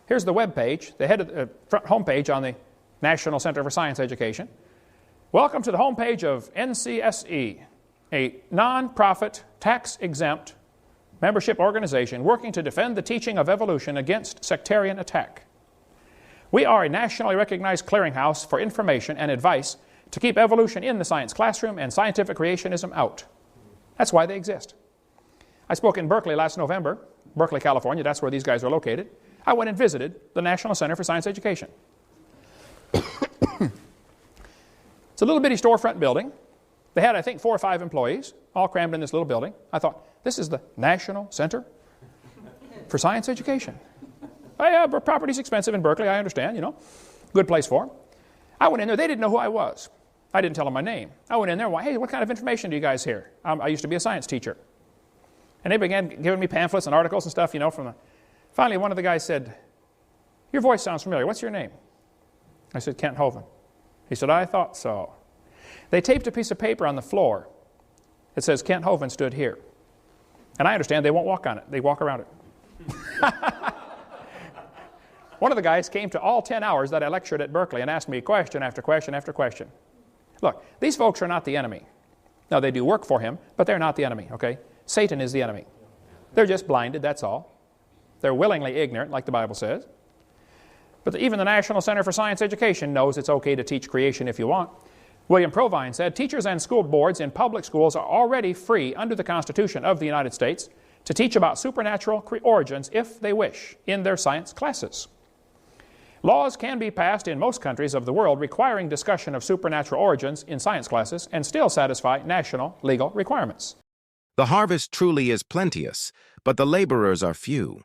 Here's the web page, the head of the front home page on the National Center for Science Education. Welcome to the home page of NCSE, a non-profit, tax-exempt membership organization working to defend the teaching of evolution against sectarian attack. We are a nationally recognized clearinghouse for information and advice to keep evolution in the science classroom and scientific creationism out. That's why they exist. I spoke in Berkeley last November, Berkeley, California. That's where these guys are located. I went and visited the National Center for Science Education. It's a little bitty storefront building. They had, I think, 4 or 5 employees, all crammed in this little building. I thought, this is the National Center for Science Education. Oh, yeah, but property's expensive in Berkeley, I understand, you know. Good place for them. I went in there. They didn't know who I was. I didn't tell them my name. I went in there, hey, what kind of information do you guys hear? I used to be a science teacher. And they began giving me pamphlets and articles and stuff, you know, Finally, one of the guys said, your voice sounds familiar. What's your name? I said, Kent Hovind. He said, I thought so. They taped a piece of paper on the floor. It says, Kent Hovind stood here. And I understand they won't walk on it. They walk around it. One of the guys came to all 10 hours that I lectured at Berkeley and asked me question after question after question. Look, these folks are not the enemy. Now, they do work for him, but they're not the enemy, okay? Satan is the enemy. They're just blinded, that's all. They're willingly ignorant, like the Bible says. But even the National Center for Science Education knows it's okay to teach creation if you want. William Provine said, teachers and school boards in public schools are already free under the Constitution of the United States to teach about supernatural origins if they wish in their science classes. Laws can be passed in most countries of the world requiring discussion of supernatural origins in science classes and still satisfy national legal requirements. The harvest truly is plenteous, but the laborers are few.